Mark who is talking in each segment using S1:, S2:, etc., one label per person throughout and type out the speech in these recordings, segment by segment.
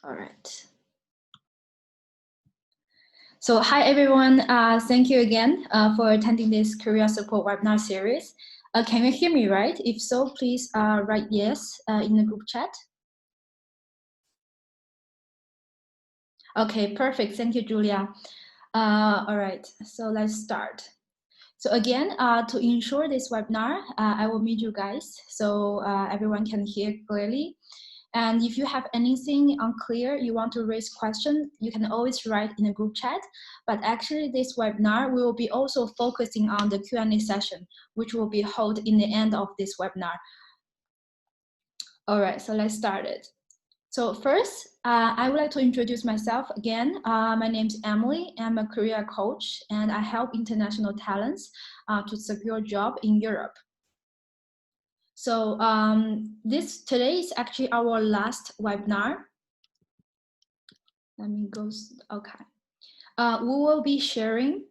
S1: All right. So hi everyone, thank you again for attending this career support webinar series. Can you hear me right? If so, please write yes in the group chat. Okay, perfect. Thank you, Julia. All right, so let's start. So again, to ensure this webinar, I will meet you guys so everyone can hear clearly. And if you have anything unclear, you want to raise question, you can always write in the group chat. But actually this webinar, we will be also focusing on the Q&A session, which will be held in the end of this webinar. All right, so let's start it. So first, I would like to introduce myself again. My name is Emily. I'm a career coach, and I help international talents to secure a job in Europe. So today is actually our last webinar. Let me go, okay. We will be sharing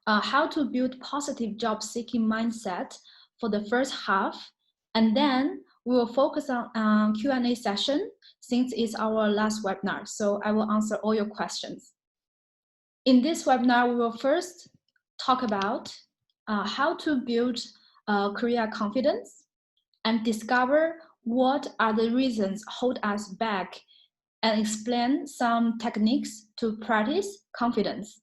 S1: how to build positive job-seeking mindset for the first half, and then we will focus on Q&A session since it's our last webinar. So I will answer all your questions. In this webinar, we will first talk about how to build career confidence and discover what are the reasons hold us back and explain some techniques to practice confidence.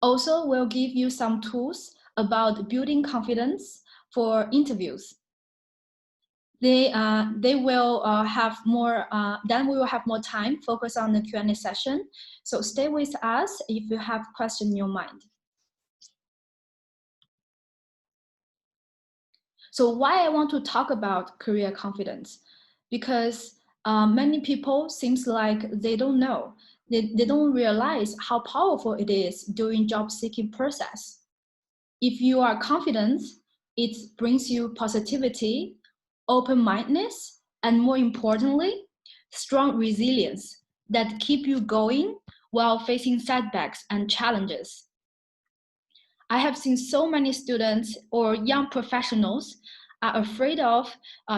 S1: Also, we'll give you some tools about building confidence for interviews. They will have more, then we will have more time focus on the Q&A session. So stay with us if you have questions in your mind. So why I want to talk about career confidence? Because many people seems like they don't know. They don't realize how powerful it is during job seeking process. If you are confident, it brings you positivity, open-mindedness, and more importantly, strong resilience that keep you going while facing setbacks and challenges. I have seen so many students or young professionals are afraid of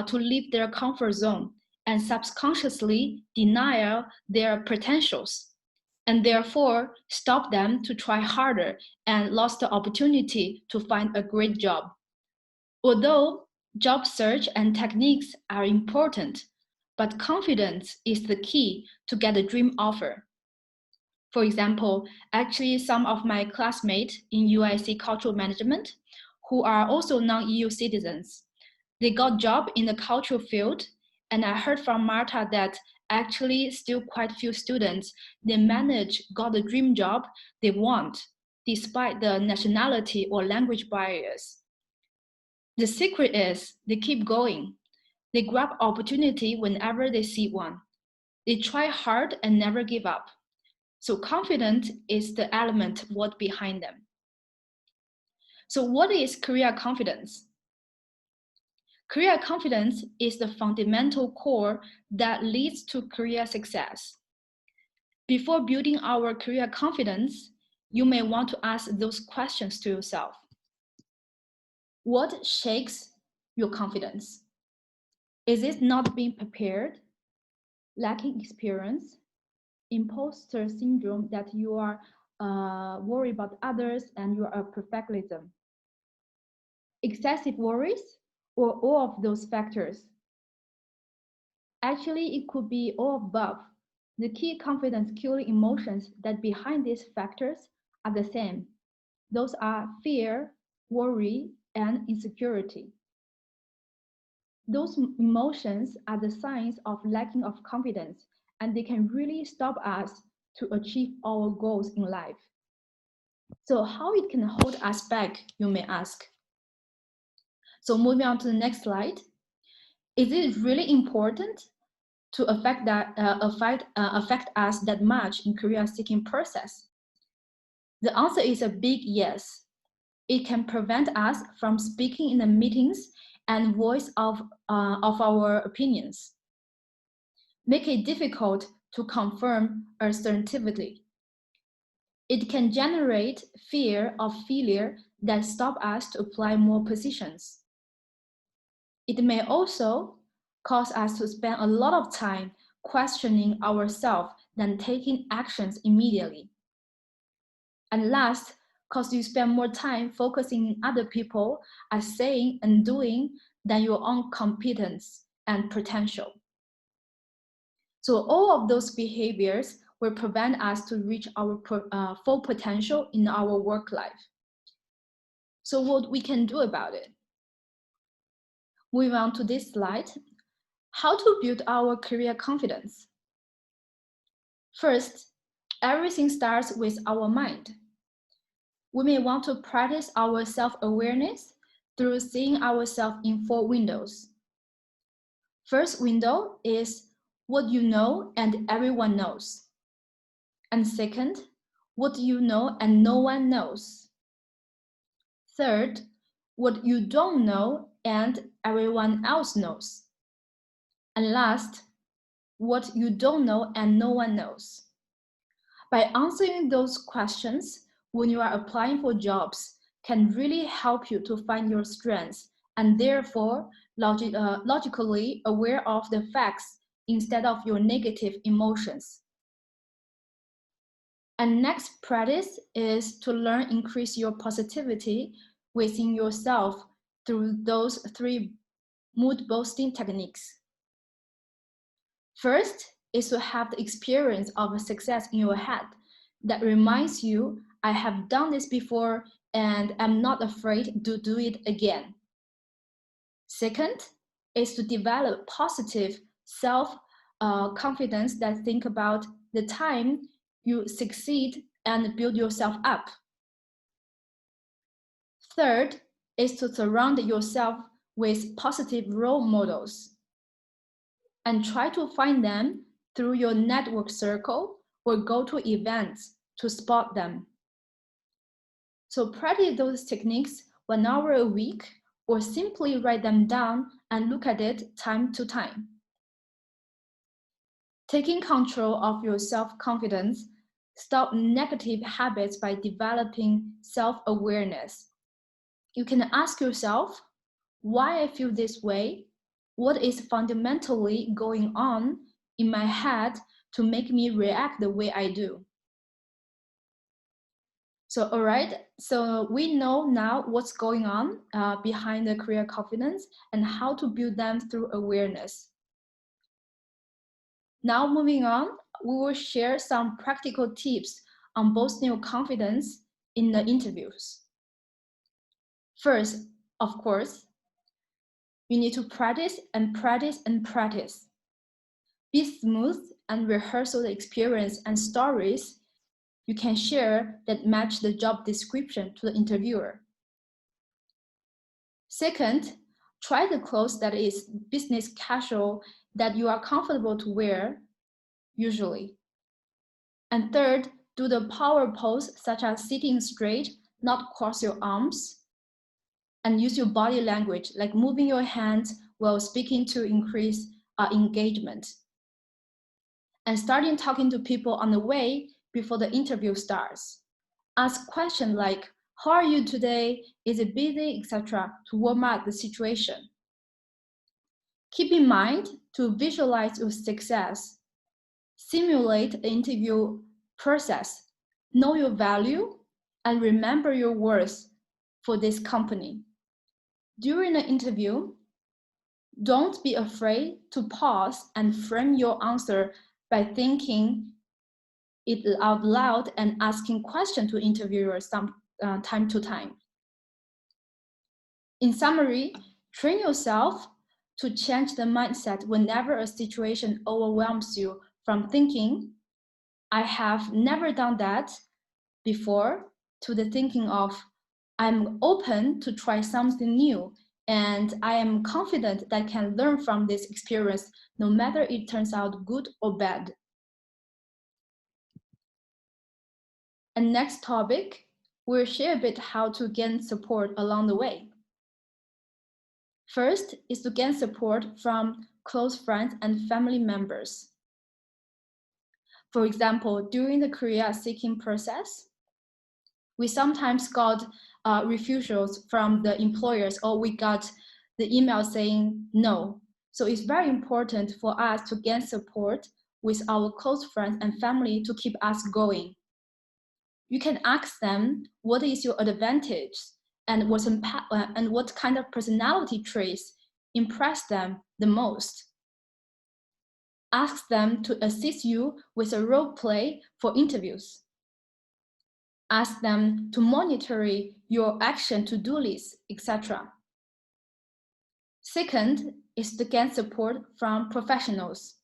S1: to leave their comfort zone and subconsciously deny their potentials, and therefore stop them to try harder and lost the opportunity to find a great job. Although job search and techniques are important, but confidence is the key to get a dream offer. For example, actually some of my classmates in UIC Cultural Management who are also non-EU citizens, they got job in the cultural field, and I heard from Marta that actually still quite few students, they got the dream job they want, despite the nationality or language barriers. The secret is they keep going. They grab opportunity whenever they see one. They try hard and never give up. So confidence is the element what behind them. So what is career confidence? Career confidence is the fundamental core that leads to career success. Before building our career confidence, you may want to ask those questions to yourself. What shakes your confidence? Is it not being prepared, lacking experience, imposter syndrome that you are worried about others and you are a perfectionism, excessive worries, or all of those factors? Actually, it could be all above. The key confidence killing emotions that behind these factors are the same. Those are fear, worry, and insecurity. Those emotions are the signs of lacking of confidence, and they can really stop us to achieve our goals in life. So how it can hold us back, you may ask. So moving on to the next slide. Is it really important to affect us that much in career seeking process? The answer is a big yes. It can prevent us from speaking in the meetings and voice of our opinions. Make it difficult to confirm assertively. It can generate fear of failure that stop us to apply more positions. It may also cause us to spend a lot of time questioning ourselves than taking actions immediately. And last, because you spend more time focusing on other people are saying and doing than your own competence and potential. So all of those behaviors will prevent us to reach our full potential in our work life. So what we can do about it? Moving on to this slide, how to build our career confidence. First, everything starts with our mind. We may want to practice our self-awareness through seeing ourselves in 4 windows. First window is what you know and everyone knows. And second, what you know and no one knows. Third, what you don't know and everyone else knows. And last, what you don't know and no one knows. By answering those questions when you are applying for jobs can really help you to find your strengths and therefore logically aware of the facts instead of your negative emotions. And next practice is to learn increase your positivity within yourself through those 3 mood boosting techniques. First is to have the experience of a success in your head that reminds you, I have done this before and I'm not afraid to do it again. Second is to develop positive self-confidence that think about the time you succeed and build yourself up. Third is to surround yourself with positive role models and try to find them through your network circle or go to events to spot them. So practice those techniques 1 hour a week or simply write them down and look at it time to time. Taking control of your self-confidence, stop negative habits by developing self-awareness. You can ask yourself, why I feel this way? What is fundamentally going on in my head to make me react the way I do? So, all right, so we know now what's going on behind the career confidence and how to build them through awareness. Now moving on, we will share some practical tips on boosting your confidence in the interviews. First, of course, you need to practice and practice and practice. Be smooth and rehearse the experience and stories you can share that match the job description to the interviewer. Second, try the clothes that is business casual that you are comfortable to wear, usually. And third, do the power pose such as sitting straight, not cross your arms, and use your body language like moving your hands while speaking to increase engagement. And starting talking to people on the way before the interview starts. Ask questions like, how are you today? Is it busy, etc. to warm up the situation. Keep in mind to visualize your success. Simulate the interview process. Know your value and remember your worth for this company. During the interview, don't be afraid to pause and frame your answer by thinking it out loud and asking questions to interviewers time to time. In summary, train yourself to change the mindset whenever a situation overwhelms you from thinking, I have never done that before, to the thinking of, I'm open to try something new and I am confident that I can learn from this experience no matter it turns out good or bad. And next topic, we'll share a bit how to gain support along the way. First is to gain support from close friends and family members. For example, during the career seeking process, we sometimes got refusals from the employers or we got the email saying no. So it's very important for us to gain support with our close friends and family to keep us going. You can ask them, what is your advantage and what kind of personality traits impress them the most? Ask them to assist you with a role play for interviews. Ask them to monitor your action to-do list, etc. Second is to gain support from professionals,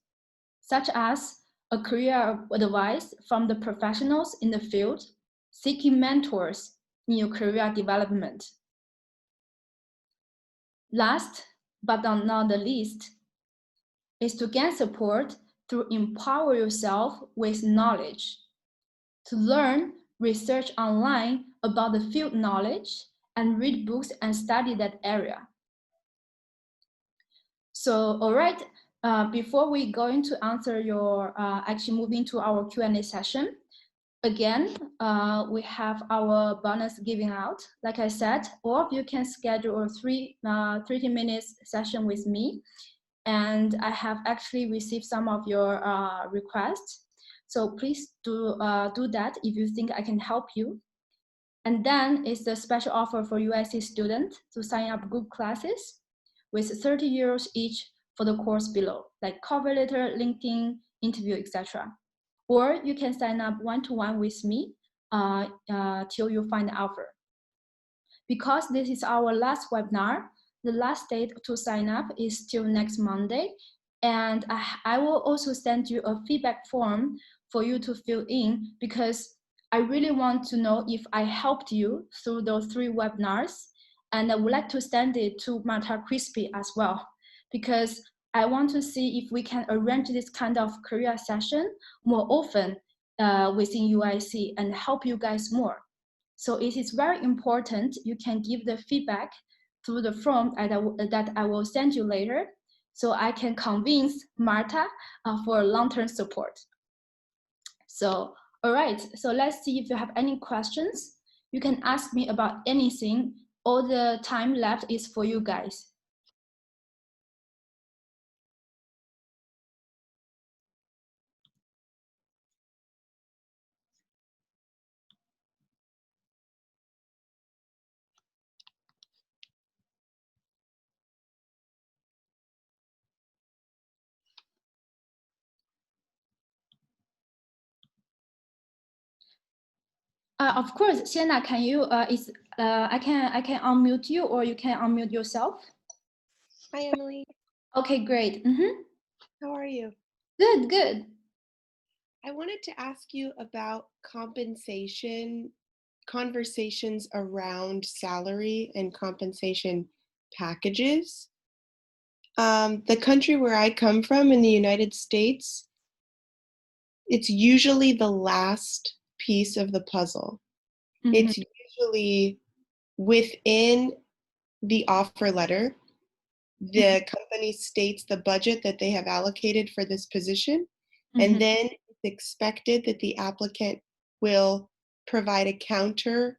S1: such as a career advice from the professionals in the field, seeking mentors in your career development. Last but not the least is to gain support through empower yourself with knowledge, to learn, research online about the field knowledge, and read books and study that area. So, all right, before we go into answer your, actually moving to our Q&A session, again, we have our bonus giving out. Like I said, all of you can schedule a 30 minutes session with me. And I have actually received some of your requests. So please do that if you think I can help you. And then it's the special offer for USC students to sign up group classes with 30 euros each for the course below, like cover letter, LinkedIn, interview, etc. Or you can sign up one-to-one with me till you find the offer. Because this is our last webinar, the last date to sign up is till next Monday. And I will also send you a feedback form for you to fill in, because I really want to know if I helped you through those 3 webinars. And I would like to send it to Marta Crispy as well, because I want to see if we can arrange this kind of career session more often within UIC and help you guys more. So it is very important you can give the feedback through the form that I will send you later, so I can convince Marta for long-term support. So, all right, so let's see if you have any questions. You can ask me about anything. All the time left is for you guys. Of course, Sienna, can you, I can unmute you, or you can unmute yourself.
S2: Hi, Emily.
S1: Okay, great.
S2: How are you?
S1: Good, good.
S2: I wanted to ask you about compensation, conversations around salary and compensation packages. The country where I come from in the United States, it's usually the last piece of the puzzle. It's usually within the offer letter. The company states the budget that they have allocated for this position, and then it's expected that the applicant will provide a counter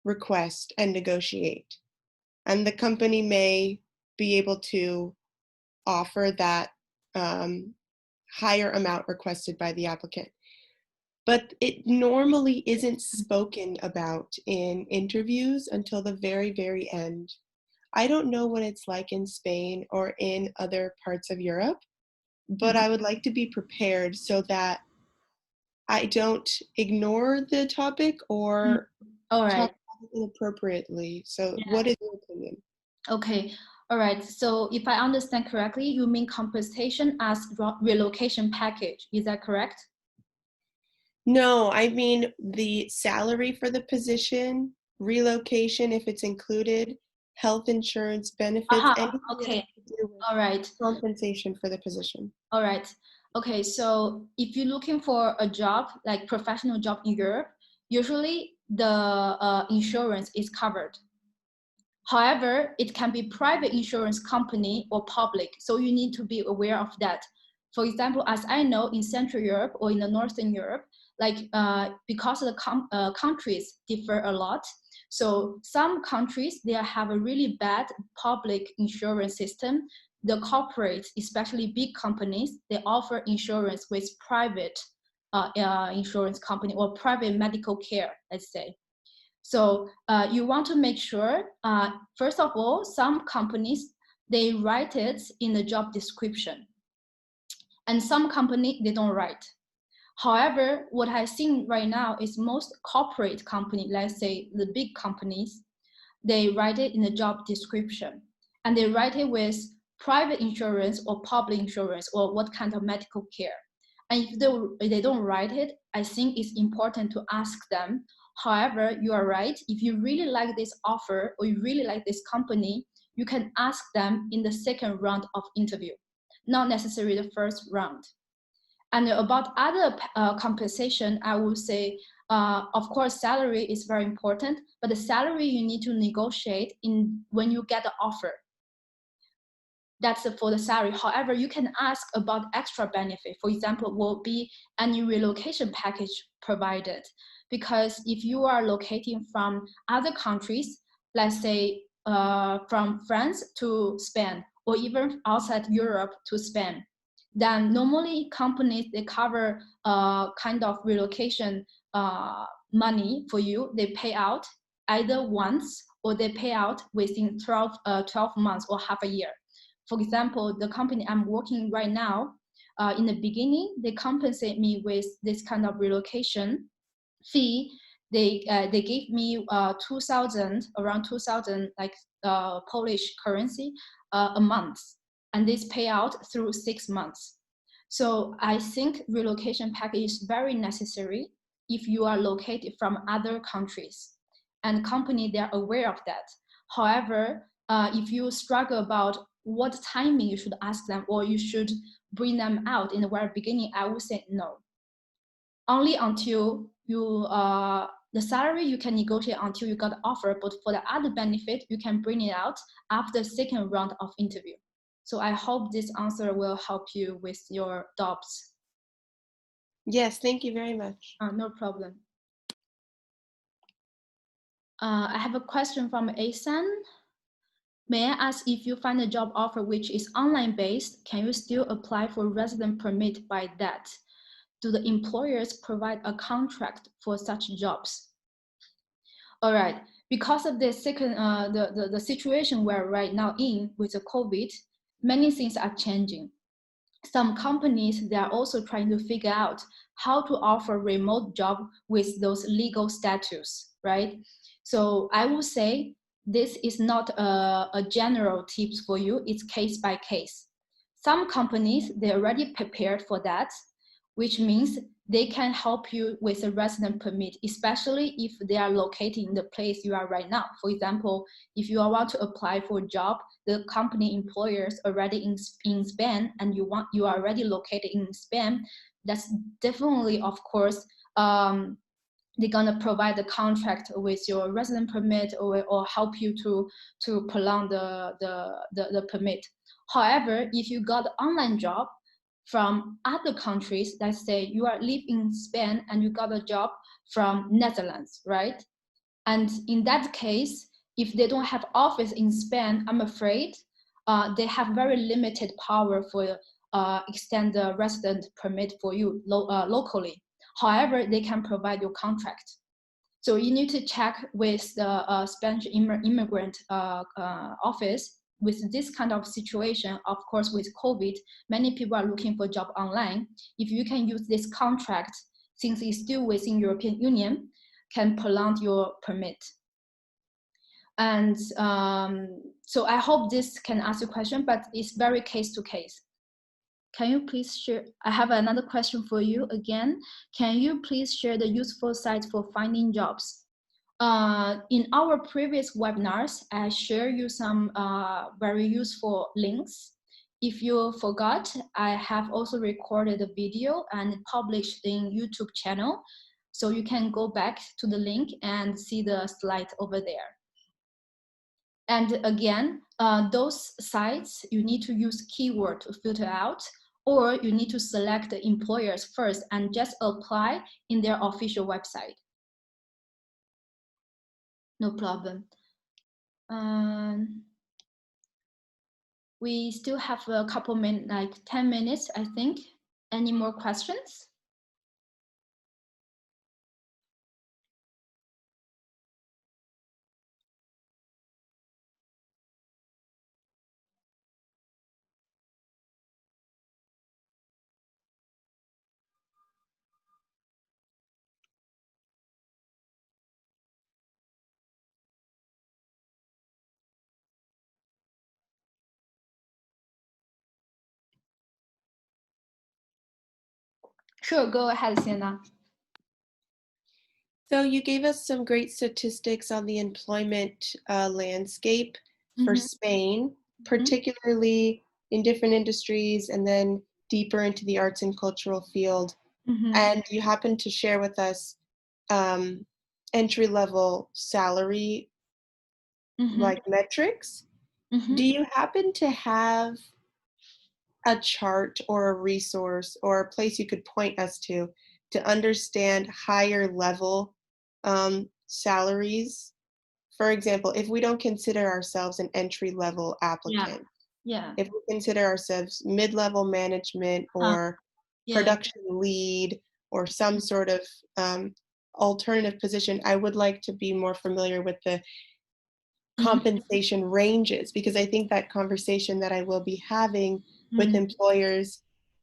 S2: request and negotiate. And the company may be able to offer that higher amount requested by the applicant. But it normally isn't spoken about in interviews until the very, very end. I don't know what it's like in Spain or in other parts of Europe, but I would like to be prepared so that I don't ignore the topic or
S1: All right.
S2: talk about it inappropriately. So
S1: Yeah.
S2: what is your opinion?
S1: Okay. All right. So if I understand correctly, you mean compensation as relocation package. Is that correct?
S2: No, I mean the salary for the position, relocation if it's included, health insurance, benefits, anything that
S1: Okay.
S2: has to do with
S1: All right.
S2: compensation for the position.
S1: All right. Okay. So if you're looking for a job, like professional job in Europe, usually the insurance is covered. However, it can be private insurance company or public, so you need to be aware of that. For example, as I know, in Central Europe or in the Northern Europe, like because the countries differ a lot, so some countries, they have a really bad public insurance system the corporates, especially big companies, they offer insurance with private insurance company or private medical care, let's say. So you want to make sure, first of all, some companies, they write it in the job description. And some company, they don't write. However, what I've seen right now is most corporate company, let's say the big companies, they write it in the job description. And they write it with private insurance or public insurance or what kind of medical care. And if they don't write it, I think it's important to ask them. However, you are right. If you really like this offer or you really like this company, you can ask them in the second round of interview, not necessarily the first round. And about other compensation, I would say, of course, salary is very important, but the salary you need to negotiate when you get the offer. That's for the salary. However, you can ask about extra benefit. For example, will be any relocation package provided? Because if you are locating from other countries, let's say from France to Spain, or even outside Europe to Spain, then normally companies, they cover kind of relocation money for you. They pay out either once or they pay out within 12 months or half a year. For example, the company I'm working right now, in the beginning, they compensate me with this kind of relocation fee. They gave me 2,000, around 2,000 like Polish currency a month, and this payout through 6 months. So I think relocation package is very necessary if you are located from other countries, and company, they're aware of that. However, if you struggle about what timing you should ask them or you should bring them out in the very beginning, I would say no. Only until you the salary you can negotiate until you got the offer, but for the other benefit you can bring it out after the second round of interview. So I hope this answer will help you with your doubts.
S2: Yes, thank you very much.
S1: No problem. I have a question from Asan. May I ask, if you find a job offer which is online based, can you still apply for resident permit by that? Do the employers provide a contract for such jobs? All right, because of the the situation we're right now in with the COVID, many things are changing. Some companies, they are also trying to figure out how to offer remote job with those legal status, right? So I would say this is not a general tips for you, it's case by case. Some companies, they're already prepared for that, which means they can help you with a resident permit, especially if they are located in the place you are right now. For example, if you want to apply for a job, the company employers already in Spain and you are already located in Spain, that's definitely, of course, they're gonna provide the contract with your resident permit or help you to prolong the permit. However, if you got an online job from other countries, let's say you are live in Spain and you got a job from Netherlands, right? And in that case, if they don't have office in Spain, I'm afraid they have very limited power for extend the resident permit for you locally. However, they can provide you contract. So you need to check with the Spanish immigrant office. With this kind of situation, of course, with COVID, many people are looking for job online. If you can use this contract, since it's still within European Union, can prolong your permit. And so I hope this can answer your question, but it's very case to case. Can you please share? I have another question for you again. Can you please share the useful sites for finding jobs? In our previous webinars, I share you some very useful links. If you forgot, I have also recorded a video and published in YouTube channel. So you can go back to the link and see the slide over there. And again, those sites, you need to use keyword to filter out, or you need to select the employers first and just apply in their official website. No problem. We still have a couple minutes, like 10 minutes, I think. Any more questions? Sure, go ahead, Sienna.
S2: So you gave us some great statistics on the employment landscape for
S1: Mm-hmm.
S2: Spain, particularly in different industries and then deeper into the arts and cultural field.
S1: Mm-hmm.
S2: And you happened to share with us um, entry-level salary
S1: Mm-hmm.
S2: like metrics. Do
S1: Mm-hmm.
S2: you happen to have a chart or a resource or a place you could point us to understand higher level salaries? For example, if we don't consider ourselves an entry level
S1: Yeah.
S2: applicant,
S1: Yeah.
S2: if we consider ourselves mid level management
S1: Huh.
S2: or
S1: Yeah.
S2: production lead or some sort of alternative position, I would like to be more familiar with the
S1: Mm-hmm.
S2: compensation ranges because I think that conversation that I will be having with
S1: Mm-hmm.
S2: employers,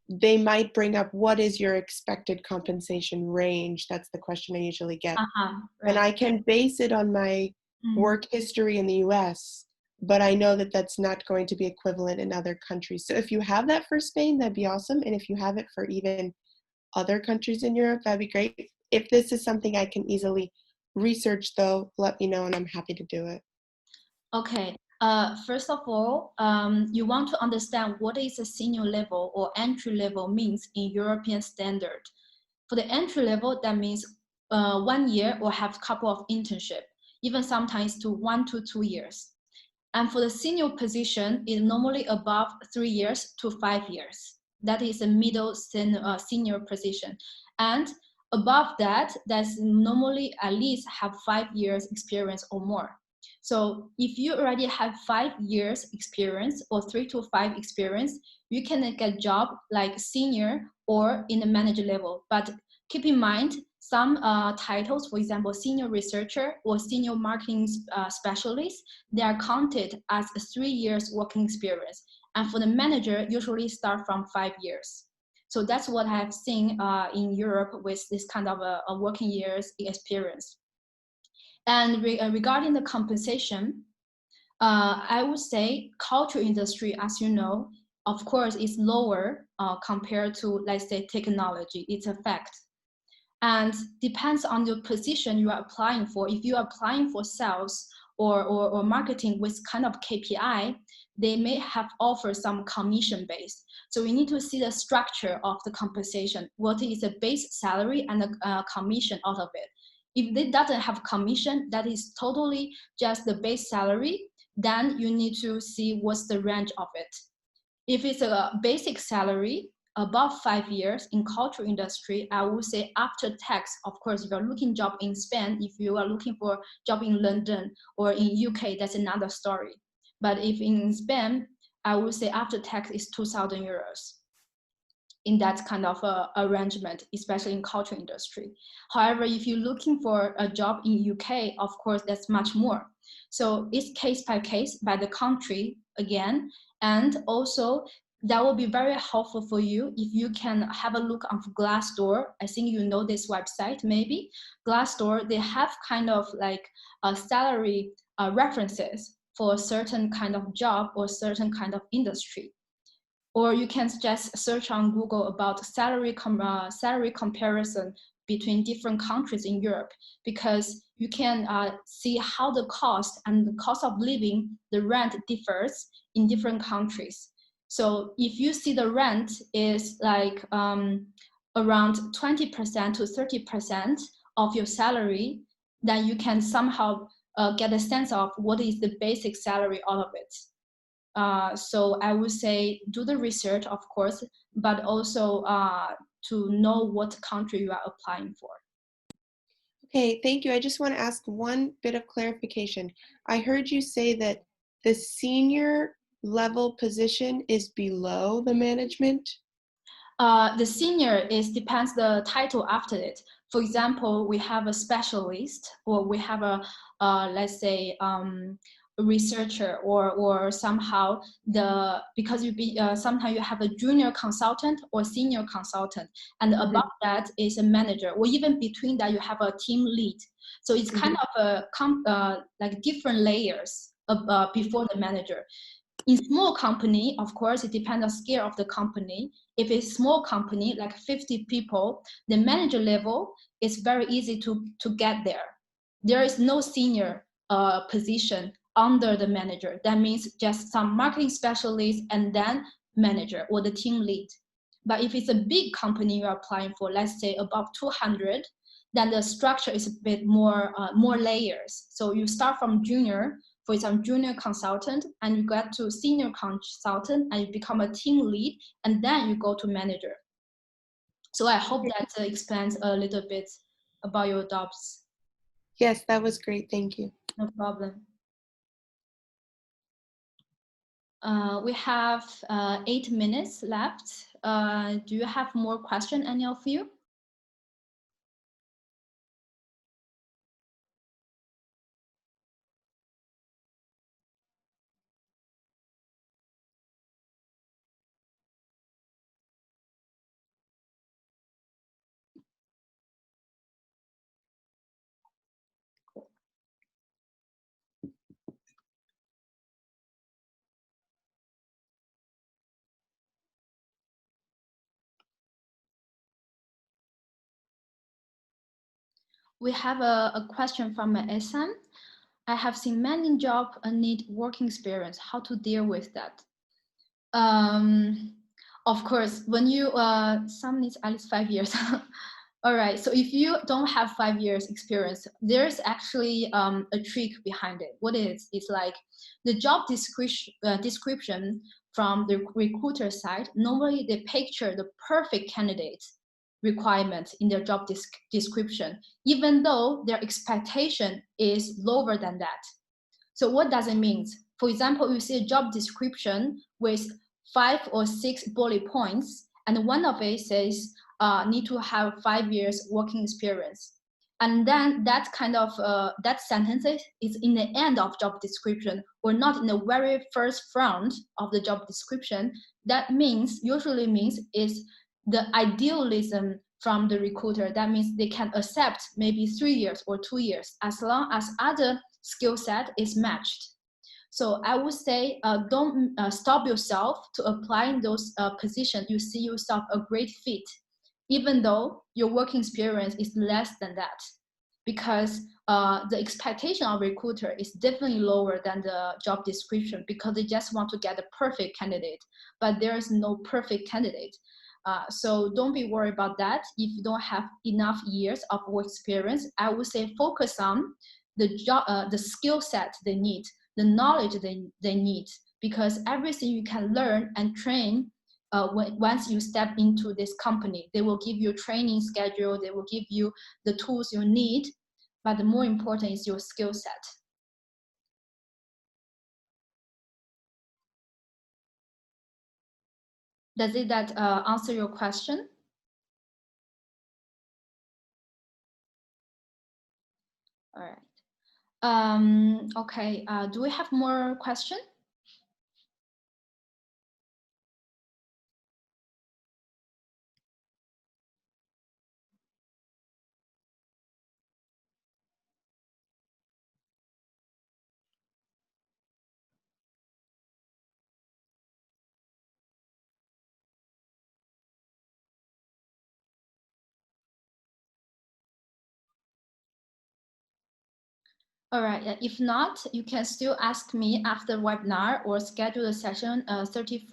S2: they might bring up what is your expected compensation range? That's the question I usually get.
S1: Uh-huh.
S2: And
S1: Right.
S2: I can base it on my
S1: Mm.
S2: work history in the US, but I know that that's not going to be equivalent in other countries. So if you have that for Spain, that'd be awesome. And if you have it for even other countries in Europe, that'd be great. If this is something I can easily research, though, let me know and I'm happy to do it.
S1: Okay. First of all, you want to understand what is a senior level or entry level means in European standard. For the entry level, that means 1 year or have a couple of internship, even sometimes to 1 to 2 years. And for the senior position, is normally above 3 years to 5 years. That is a middle senior position. And above that, that's normally at least have 5 years experience or more. So if you already have 5 years experience or 3 to 5 experience, you can get job like senior or in the manager level. But keep in mind, some titles, for example, senior researcher or senior marketing specialist, they are counted as a 3 years working experience. And for the manager, usually start from 5 years. So that's what I've seen in Europe with this kind of a working years experience. And regarding the compensation, I would say culture industry, as you know, of course, is lower compared to, let's say, technology. It's a fact. And depends on the position you are applying for. If you are applying for sales or marketing with kind of KPI, they may have offered some commission based. So we need to see the structure of the compensation. What is the base salary and the commission out of it? If it doesn't have commission, that is totally just the base salary, then you need to see what's the range of it. If it's a basic salary above 5 years in culture industry, I would say after tax. Of course, if you're looking job in Spain, if you are looking for job in London or in UK, that's another story. But if in Spain, I would say after tax is 2,000 euros in that kind of arrangement, especially in culture industry. However, if you're looking for a job in UK, of course, that's much more. So it's case by case by the country again. And also that will be very helpful for you if you can have a look on Glassdoor. I think you know this website, maybe. Glassdoor, they have kind of like a salary references for a certain kind of job or certain kind of industry. Or you can just search on Google about salary comparison between different countries in Europe, because you can see how the cost and the cost of living, the rent differs in different countries. So if you see the rent is like around 20% to 30% of your salary, then you can somehow get a sense of what is the basic salary out of it. So I would say do the research, of course, but also to know what country you are applying for.
S2: Okay, thank you. I just want to ask one bit of clarification. I heard you say that the senior level position is below the management?
S1: The senior depends the title after it. For example, we have a specialist, or we have a let's say a researcher, or somehow because sometimes you have a junior consultant or senior consultant, and
S2: Mm-hmm.
S1: above that is a manager, or even between that you have a team lead. So it's kind of like different layers before the manager. In small company, of course, it depends on scale of the company. If it's small company, like 50 people, the manager level is very easy to get there. There is no senior position under the manager. That means just some marketing specialist and then manager or the team lead. But if it's a big company you're applying for, let's say above 200, then the structure is a bit more layers. So you start from junior, for example, junior consultant, and you get to senior consultant, and you become a team lead, and then you go to manager. So I hope that explains a little bit about your jobs.
S2: Yes, that was great. Thank you.
S1: No problem. We have 8 minutes left. Do you have more questions, any of you? We have a question from SM. I have seen many jobs need working experience. How to deal with that? Of course, when you some needs at least 5 years. All right. So if you don't have 5 years experience, there's actually a trick behind it. What is? It's like the job description from the recruiter side. Normally, they picture the perfect candidate requirement in their job description, even though their expectation is lower than that. So what does it mean? For example, you see a job description with 5 or 6 bullet points, and one of it says need to have 5 years working experience. And then that kind of that sentence is in the end of job description, or not in the very first front of the job description. That usually means is the idealism from the recruiter. That means they can accept maybe 3 years or 2 years as long as other skill set is matched. So I would say don't stop yourself to applying those positions. You see yourself a great fit, even though your working experience is less than that, because the expectation of recruiter is definitely lower than the job description, because they just want to get a perfect candidate, but there is no perfect candidate. So don't be worried about that. If you don't have enough years of work experience, I would say focus on the job, the skill set they need, the knowledge they need, because everything you can learn and train once you step into this company. They will give you training schedule, they will give you the tools you need, but the more important is your skill set. Does it that answer your question? All right. Okay, do we have more questions? All right, if not, you can still ask me after the webinar, or schedule a session, 30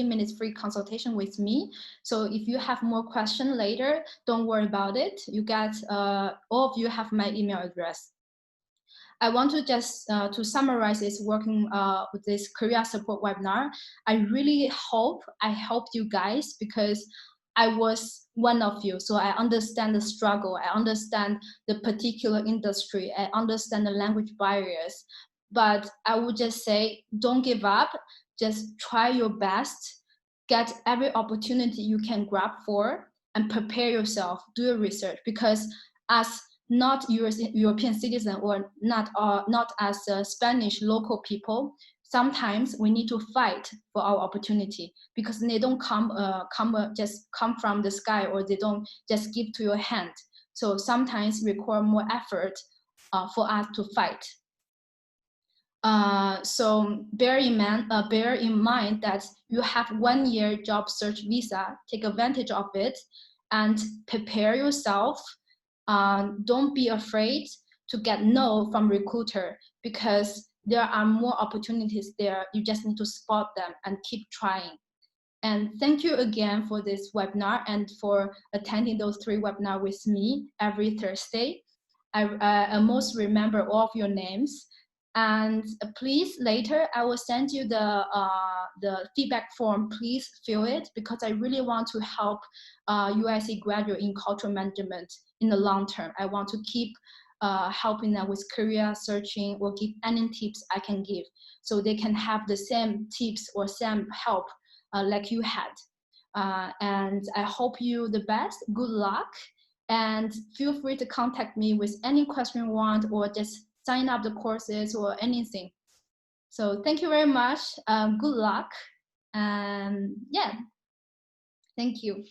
S1: minutes free consultation with me. So if you have more questions later, don't worry about it. You get, all of you have my email address. I want to just to summarize this working with this career support webinar. I really hope I helped you guys, because I was one of you. So I understand the struggle. I understand the particular industry. I understand the language barriers. But I would just say, don't give up. just try your best, get every opportunity you can grab for, and prepare yourself, do your research, because as not European citizen or not as a Spanish local people, sometimes we need to fight for our opportunity because they don't just come from the sky, or they don't just give to your hand. So sometimes require more effort for us to fight. So bear in mind that you have 1 year job search visa. Take advantage of it and prepare yourself. Don't be afraid to get no from recruiter, because there are more opportunities there. You just need to spot them and keep trying. And thank you again for this webinar and for attending those 3 webinars with me every Thursday. I almost remember all of your names. And please, later I will send you the feedback form. Please fill it, because I really want to help USC graduate in cultural management in the long term. I want to keep helping them with career searching, or give any tips I can give, so they can have the same tips or same help like you had. And I hope you the best. Good luck. And feel free to contact me with any question you want, or just sign up the courses or anything. So thank you very much. Good luck. And yeah, thank you.